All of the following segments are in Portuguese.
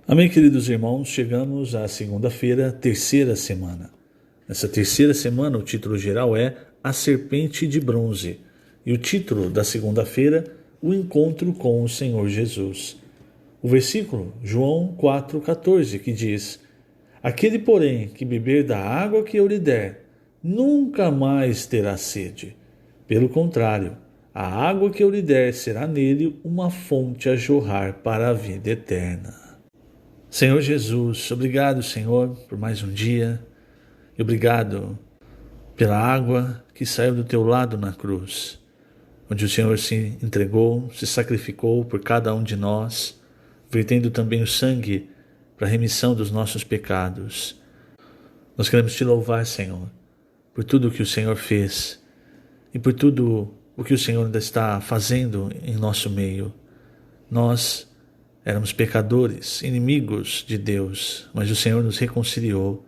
Amém, queridos irmãos, chegamos à segunda-feira, terceira semana. Nessa terceira semana, o título geral é A Serpente de Bronze. E o título da segunda-feira, O Encontro com o Senhor Jesus. O versículo, João 4,14, que diz: Aquele, porém, que beber da água que eu lhe der, nunca mais terá sede. Pelo contrário, a água que eu lhe der será nele uma fonte a jorrar para a vida eterna. Senhor Jesus, obrigado, Senhor, por mais um dia e obrigado pela água que saiu do teu lado na cruz, onde o Senhor se entregou, se sacrificou por cada um de nós, vertendo também o sangue para a remissão dos nossos pecados. Nós queremos te louvar, Senhor, por tudo o que o Senhor fez e por tudo o que o Senhor ainda está fazendo em nosso meio. Nós éramos pecadores, inimigos de Deus, mas o Senhor nos reconciliou.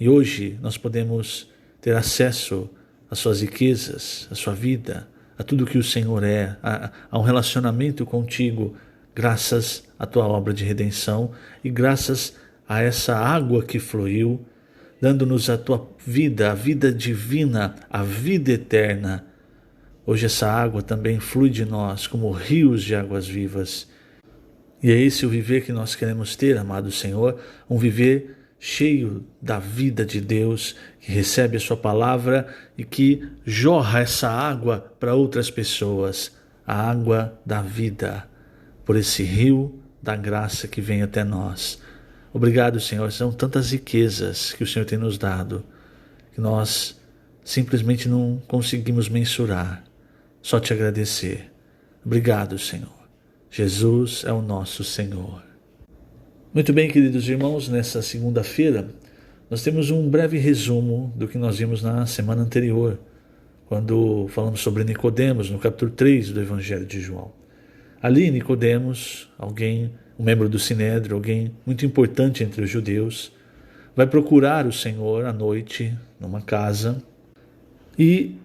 E hoje nós podemos ter acesso às suas riquezas, à sua vida, a tudo que o Senhor é, a um relacionamento contigo, graças à tua obra de redenção e graças a essa água que fluiu, dando-nos a tua vida, a vida divina, a vida eterna. Hoje essa água também flui de nós como rios de águas vivas. E é esse o viver que nós queremos ter, amado Senhor, um viver cheio da vida de Deus, que recebe a sua palavra e que jorra essa água para outras pessoas, a água da vida, por esse rio da graça que vem até nós. Obrigado, Senhor, são tantas riquezas que o Senhor tem nos dado, que nós simplesmente não conseguimos mensurar, só te agradecer. Obrigado, Senhor. Jesus é o nosso Senhor. Muito bem, queridos irmãos, nessa segunda-feira nós temos um breve resumo do que nós vimos na semana anterior, quando falamos sobre Nicodemos, no capítulo 3 do Evangelho de João. Ali Nicodemos, um membro do Sinédrio, alguém muito importante entre os judeus, vai procurar o Senhor à noite numa casa e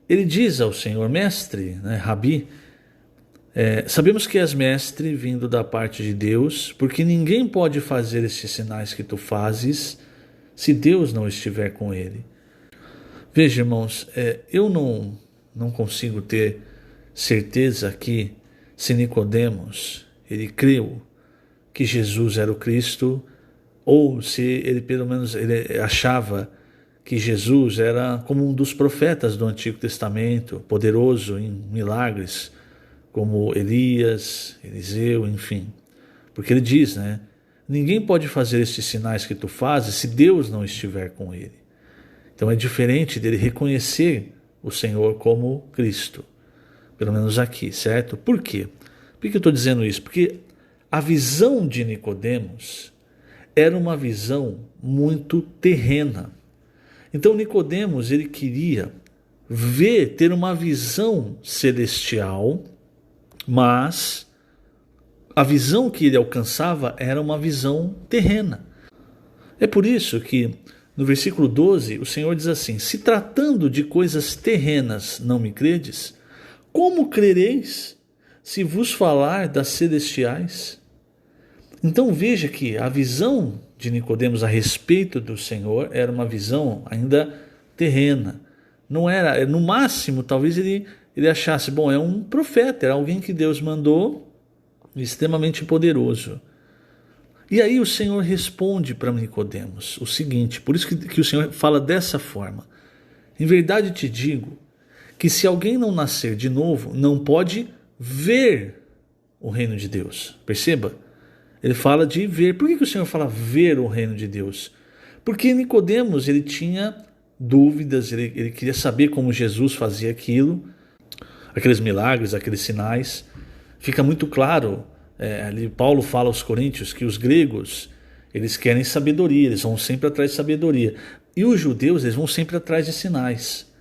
ele diz ao Senhor: Mestre, Rabi, sabemos que és mestre vindo da parte de Deus, porque ninguém pode fazer esses sinais que tu fazes se Deus não estiver com ele. Veja, irmãos, eu não consigo ter certeza que se Nicodemos ele creu que Jesus era o Cristo, ou se ele pelo menos ele achava que Jesus era como um dos profetas do Antigo Testamento, poderoso em milagres, como Elias, Eliseu, enfim. Porque ele diz, ninguém pode fazer estes sinais que tu fazes se Deus não estiver com ele. Então é diferente dele reconhecer o Senhor como Cristo, pelo menos aqui, certo? Por quê? Por que eu estou dizendo isso? Porque a visão de Nicodemos era uma visão muito terrena. Então Nicodemos, ele queria ter uma visão celestial, mas a visão que ele alcançava era uma visão terrena. É por isso que no versículo 12 o Senhor diz assim: se tratando de coisas terrenas não me credes, como crereis se vos falar das celestiais? Então veja que a visão de Nicodemos a respeito do Senhor era uma visão ainda terrena. Não era, no máximo, talvez ele achasse, é um profeta, era alguém que Deus mandou, extremamente poderoso. E aí o Senhor responde para Nicodemos o seguinte, por isso que o Senhor fala dessa forma: em verdade te digo que se alguém não nascer de novo, não pode ver o reino de Deus. Perceba? Ele fala de ver. Por que o Senhor fala ver o reino de Deus? Porque Nicodemos, ele tinha dúvidas, ele queria saber como Jesus fazia aquilo, aqueles milagres, aqueles sinais. Fica muito claro, ali Paulo fala aos Coríntios que os gregos, eles querem sabedoria, eles vão sempre atrás de sabedoria. E os judeus, eles vão sempre atrás de sinais.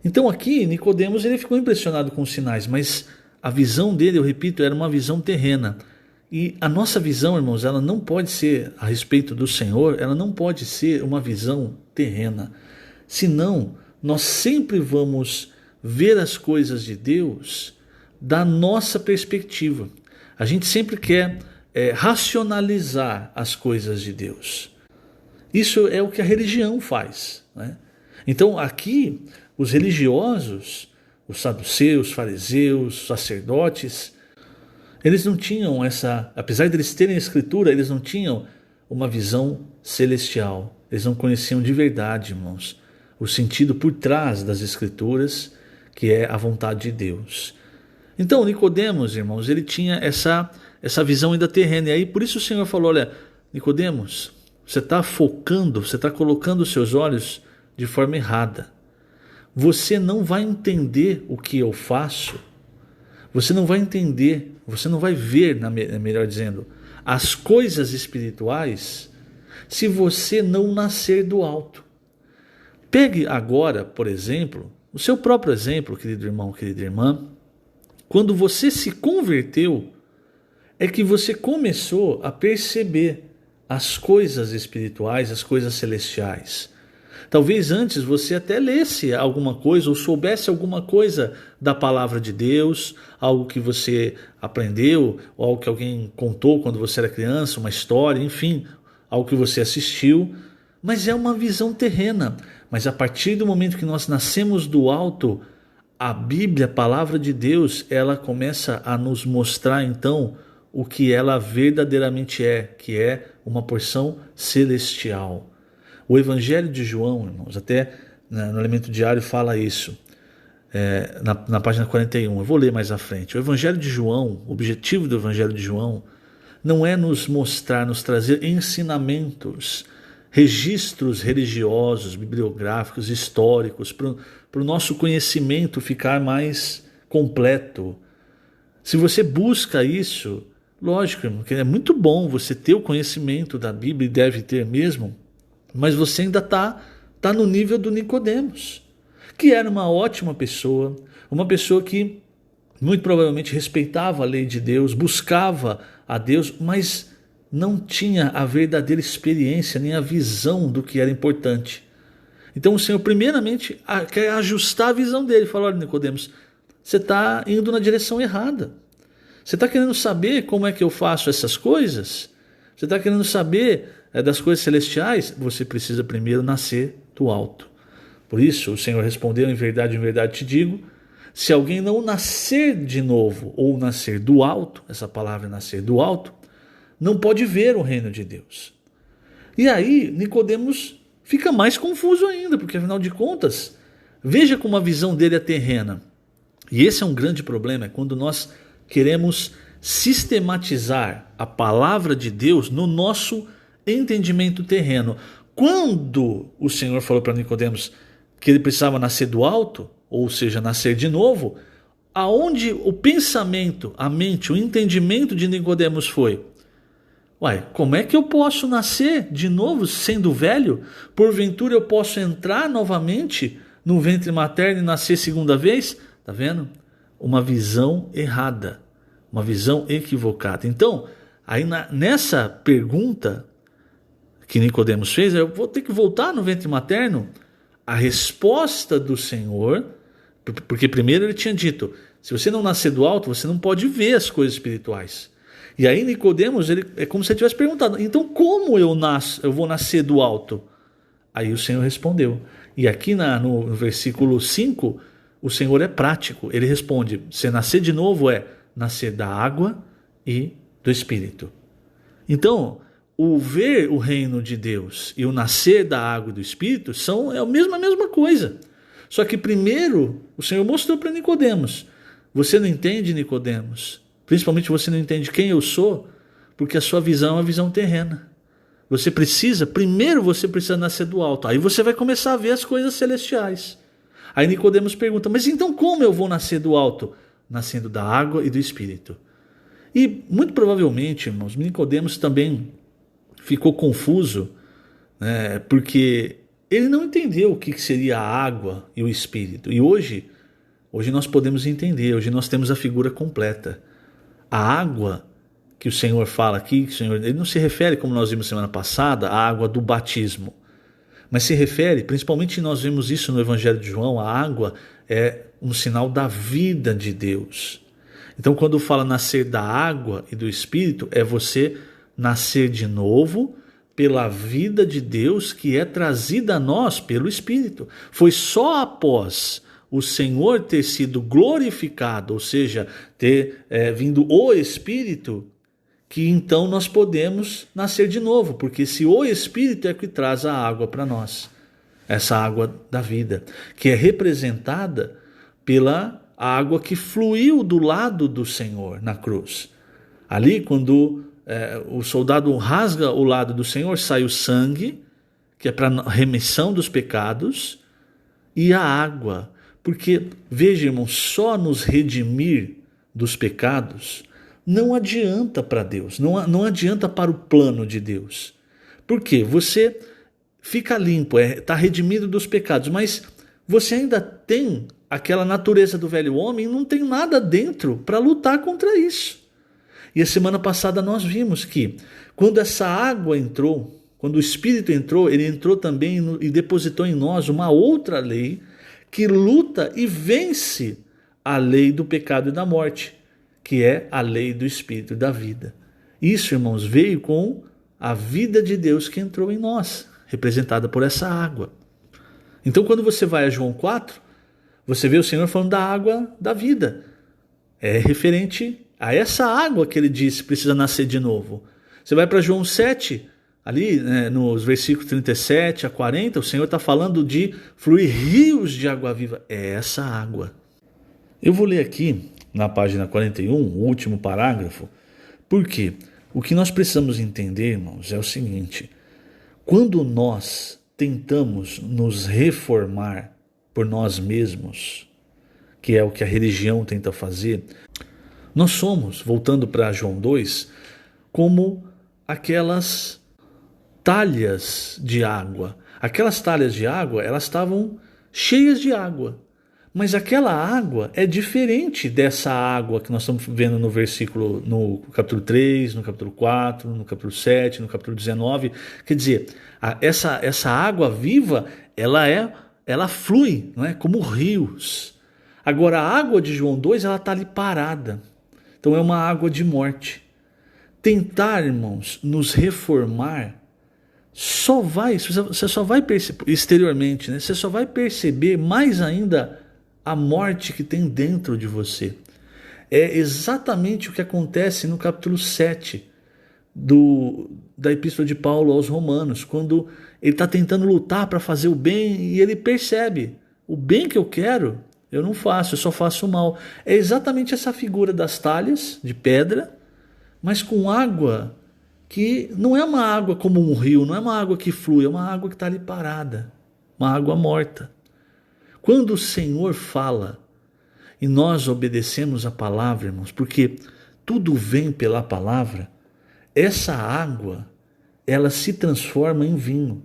Então aqui, Nicodemos, ele ficou impressionado com os sinais, mas a visão dele, eu repito, era uma visão terrena. E a nossa visão, irmãos, ela não pode ser, a respeito do Senhor, ela não pode ser uma visão terrena. Senão, nós sempre vamos ver as coisas de Deus da nossa perspectiva. A gente sempre quer racionalizar as coisas de Deus. Isso é o que a religião faz, né? Então aqui os religiosos, os saduceus, fariseus, sacerdotes, eles não tinham apesar de eles terem a escritura, eles não tinham uma visão celestial. Eles não conheciam de verdade, irmãos, o sentido por trás das escrituras, que é a vontade de Deus. Então Nicodemos, irmãos, ele tinha essa visão ainda terrena. E aí por isso o Senhor falou: olha, Nicodemos, você está focando, você está colocando os seus olhos de forma errada. Você não vai entender o que eu faço. Você não vai entender, você não vai ver, melhor dizendo, as coisas espirituais se você não nascer do alto. Pegue agora, por exemplo, o seu próprio exemplo, querido irmão, querida irmã. Quando você se converteu, é que você começou a perceber as coisas espirituais, as coisas celestiais. Talvez antes você até lesse alguma coisa ou soubesse alguma coisa da palavra de Deus, algo que você aprendeu, ou algo que alguém contou quando você era criança, uma história, enfim, algo que você assistiu, mas é uma visão terrena. Mas a partir do momento que nós nascemos do alto, a Bíblia, a palavra de Deus, ela começa a nos mostrar então o que ela verdadeiramente é, que é uma porção celestial. O Evangelho de João, irmãos, até no Elemento Diário fala isso, na página 41, eu vou ler mais à frente. O Evangelho de João, o objetivo do Evangelho de João, não é nos mostrar, nos trazer ensinamentos, registros religiosos, bibliográficos, históricos, para o nosso conhecimento ficar mais completo. Se você busca isso, lógico, irmão, que é muito bom você ter o conhecimento da Bíblia, e deve ter mesmo, mas você ainda está no nível do Nicodemos, que era uma ótima pessoa, uma pessoa que muito provavelmente respeitava a lei de Deus, buscava a Deus, mas não tinha a verdadeira experiência nem a visão do que era importante. Então o Senhor primeiramente quer ajustar a visão dele. Fala: olha, Nicodemos, você está indo na direção errada. Você está querendo saber como é que eu faço essas coisas? Você está querendo saber das coisas celestiais? Você precisa primeiro nascer do alto. Por isso o Senhor respondeu: em verdade te digo, se alguém não nascer de novo, ou nascer do alto, essa palavra é nascer do alto, não pode ver o reino de Deus. E aí Nicodemos fica mais confuso ainda, porque afinal de contas, veja como a visão dele é terrena. E esse é um grande problema, é quando nós queremos sistematizar a palavra de Deus no nosso entendimento terreno. Quando o Senhor falou para Nicodemos que ele precisava nascer do alto, ou seja, nascer de novo, aonde o pensamento, a mente, o entendimento de Nicodemos foi: uai, como é que eu posso nascer de novo sendo velho? Porventura eu posso entrar novamente no ventre materno e nascer segunda vez? Está vendo? Uma visão errada, uma visão equivocada. Então, aí nessa pergunta que Nicodemos fez, eu vou ter que voltar no ventre materno? A resposta do Senhor, porque primeiro ele tinha dito: se você não nascer do alto, você não pode ver as coisas espirituais. E aí Nicodemos, é como se ele tivesse perguntado: então como eu vou nascer do alto? Aí o Senhor respondeu. E aqui no versículo 5, o Senhor é prático. Ele responde: se nascer de novo é nascer da água e do Espírito. Então, o ver o reino de Deus e o nascer da água e do Espírito é a mesma coisa. Só que primeiro o Senhor mostrou para Nicodemos: você não entende, Nicodemos? Principalmente você não entende quem eu sou, porque a sua visão é uma visão terrena. Primeiro você precisa nascer do alto. Aí você vai começar a ver as coisas celestiais. Aí Nicodemos pergunta: mas então como eu vou nascer do alto? Nascendo da água e do Espírito. E muito provavelmente, irmãos, Nicodemos também ficou confuso, né, porque ele não entendeu o que seria a água e o Espírito. E hoje nós podemos entender, hoje nós temos a figura completa. A água que o Senhor fala aqui, ele não se refere, como nós vimos semana passada, à água do batismo, mas se refere, principalmente nós vimos isso no Evangelho de João, a água é um sinal da vida de Deus. Então, quando fala nascer da água e do Espírito, é você nascer de novo pela vida de Deus que é trazida a nós pelo Espírito. Foi só após o Senhor ter sido glorificado, ou seja, ter vindo o Espírito, que então nós podemos nascer de novo, porque se o Espírito é que traz a água para nós, essa água da vida, que é representada pela água que fluiu do lado do Senhor na cruz. Ali, quando o soldado rasga o lado do Senhor, sai o sangue, que é para remissão dos pecados, e a água. Porque, veja, irmão, só nos redimir dos pecados não adianta para Deus, não adianta para o plano de Deus. Por quê? Você fica limpo, está redimido dos pecados, mas você ainda tem aquela natureza do velho homem e não tem nada dentro para lutar contra isso. E a semana passada nós vimos que quando essa água entrou, quando o Espírito entrou, ele entrou também e depositou em nós uma outra lei que luta e vence a lei do pecado e da morte, que é a lei do Espírito e da vida. Isso, irmãos, veio com a vida de Deus que entrou em nós, representada por essa água. Então, quando você vai a João 4, você vê o Senhor falando da água da vida. É referente a essa água que ele disse precisa nascer de novo. Você vai para João 7, ali nos versículos 37 a 40, o Senhor está falando de fluir rios de água viva. É essa água. Eu vou ler aqui na página 41, o último parágrafo, porque o que nós precisamos entender, irmãos, é o seguinte: quando nós tentamos nos reformar por nós mesmos, que é o que a religião tenta fazer, nós somos, voltando para João 2, como aquelas talhas de água. Aquelas talhas de água, elas estavam cheias de água. Mas aquela água é diferente dessa água que nós estamos vendo no versículo, no capítulo 3, no capítulo 4, no capítulo 7, no capítulo 19. Quer dizer, essa água viva, ela flui, não é? Como rios. Agora, a água de João 2, ela está ali parada. Então é uma água de morte. Tentar, irmãos, nos reformar, você só vai perceber, exteriormente, né? Você só vai perceber mais ainda a morte que tem dentro de você. É exatamente o que acontece no capítulo 7 da Epístola de Paulo aos Romanos, quando ele está tentando lutar para fazer o bem e ele percebe: o bem que eu quero, eu não faço, eu só faço o mal. É exatamente essa figura das talhas de pedra, mas com água que não é uma água como um rio, não é uma água que flui, é uma água que está ali parada, uma água morta. Quando o Senhor fala e nós obedecemos a palavra, irmãos, porque tudo vem pela palavra, essa água, ela se transforma em vinho.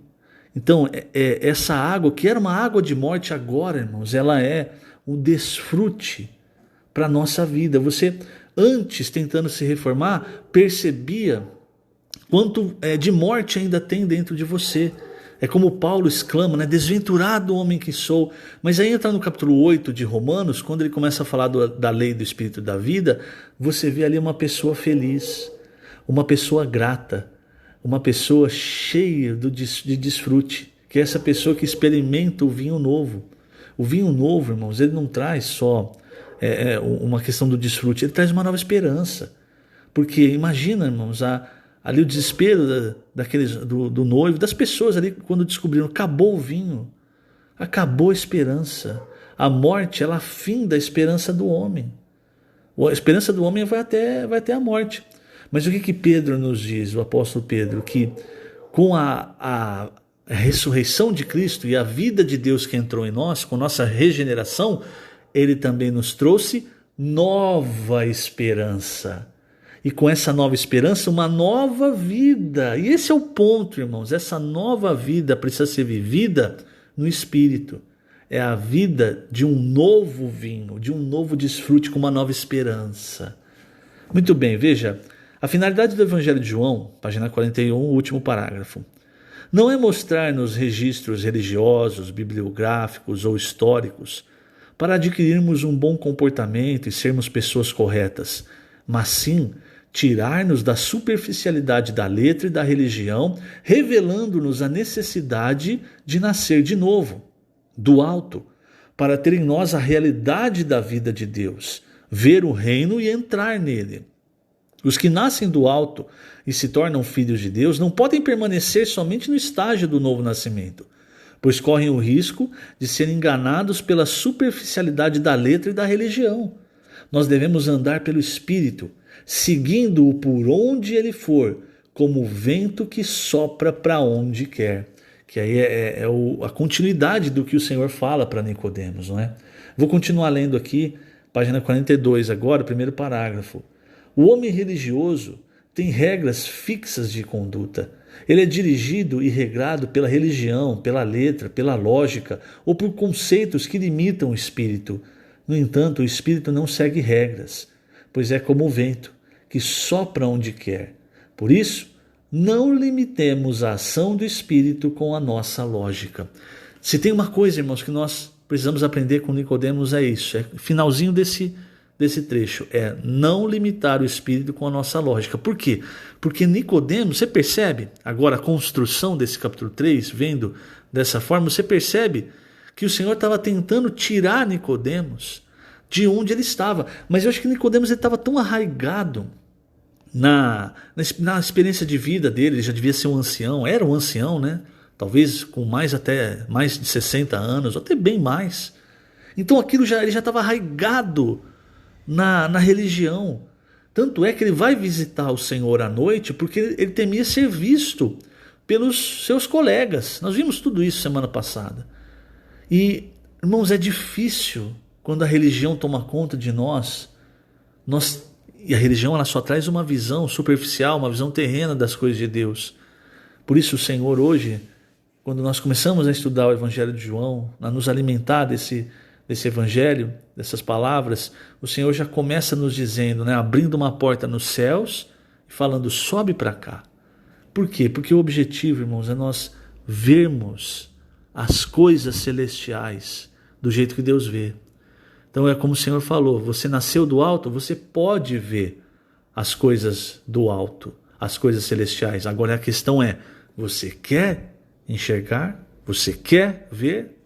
Então, essa água, que era uma água de morte, agora, irmãos, ela é um desfrute para a nossa vida. Você, antes, tentando se reformar, percebia quanto de morte ainda tem dentro de você. É como Paulo exclama, né? Desventurado homem que sou. Mas aí entra no capítulo 8 de Romanos, quando ele começa a falar da lei do Espírito da vida, você vê ali uma pessoa feliz, uma pessoa grata, uma pessoa cheia de desfrute, que é essa pessoa que experimenta o vinho novo. O vinho novo, irmãos, ele não traz só uma questão do desfrute, ele traz uma nova esperança. Porque imagina, irmãos, ali o desespero do noivo, das pessoas ali quando descobriram: acabou o vinho, acabou a esperança. A morte, ela finda a esperança do homem. A esperança do homem vai até a morte. Mas o que Pedro nos diz, o apóstolo Pedro? Que com a ressurreição de Cristo e a vida de Deus que entrou em nós, com nossa regeneração, ele também nos trouxe nova esperança. E com essa nova esperança, uma nova vida. E esse é o ponto, irmãos. Essa nova vida precisa ser vivida no Espírito. É a vida de um novo vinho, de um novo desfrute com uma nova esperança. Muito bem, veja. A finalidade do Evangelho de João, página 41, o último parágrafo, não é mostrar nos registros religiosos, bibliográficos ou históricos para adquirirmos um bom comportamento e sermos pessoas corretas, mas sim tirar-nos da superficialidade da letra e da religião, revelando-nos a necessidade de nascer de novo, do alto, para ter em nós a realidade da vida de Deus, ver o reino e entrar nele. Os que nascem do alto e se tornam filhos de Deus não podem permanecer somente no estágio do novo nascimento, pois correm o risco de serem enganados pela superficialidade da letra e da religião. Nós devemos andar pelo Espírito, seguindo-o por onde ele for, como o vento que sopra para onde quer. Que aí é a continuidade do que o Senhor fala para Nicodemos, não é? Vou continuar lendo aqui, página 42 agora, primeiro parágrafo. O homem religioso tem regras fixas de conduta. Ele é dirigido e regrado pela religião, pela letra, pela lógica ou por conceitos que limitam o espírito. No entanto, o espírito não segue regras, pois é como o vento, que sopra onde quer. Por isso, não limitemos a ação do espírito com a nossa lógica. Se tem uma coisa, irmãos, que nós precisamos aprender com Nicodemos é isso, é finalzinho desse trecho, é não limitar o espírito com a nossa lógica. Por quê? Porque Nicodemos, você percebe, agora a construção desse capítulo 3, vendo dessa forma, você percebe que o Senhor estava tentando tirar Nicodemos de onde ele estava. Mas eu acho que Nicodemos estava tão arraigado na experiência de vida dele, ele já devia ser um ancião, era um ancião, né? Talvez com mais de 60 anos, ou até bem mais. Então aquilo ele já estava arraigado na religião. Tanto é que ele vai visitar o Senhor à noite porque ele temia ser visto pelos seus colegas. Nós vimos tudo isso semana passada. E, irmãos, é difícil quando a religião toma conta de nós. E a religião ela só traz uma visão superficial, uma visão terrena das coisas de Deus. Por isso o Senhor hoje, quando nós começamos a estudar o Evangelho de João, a nos alimentar desse Evangelho, dessas palavras, o Senhor já começa nos dizendo, né, abrindo uma porta nos céus e falando, sobe para cá. Por quê? Porque o objetivo, irmãos, é nós vermos as coisas celestiais do jeito que Deus vê. Então é como o Senhor falou, você nasceu do alto, você pode ver as coisas do alto, as coisas celestiais. Agora a questão é, você quer enxergar? Você quer ver?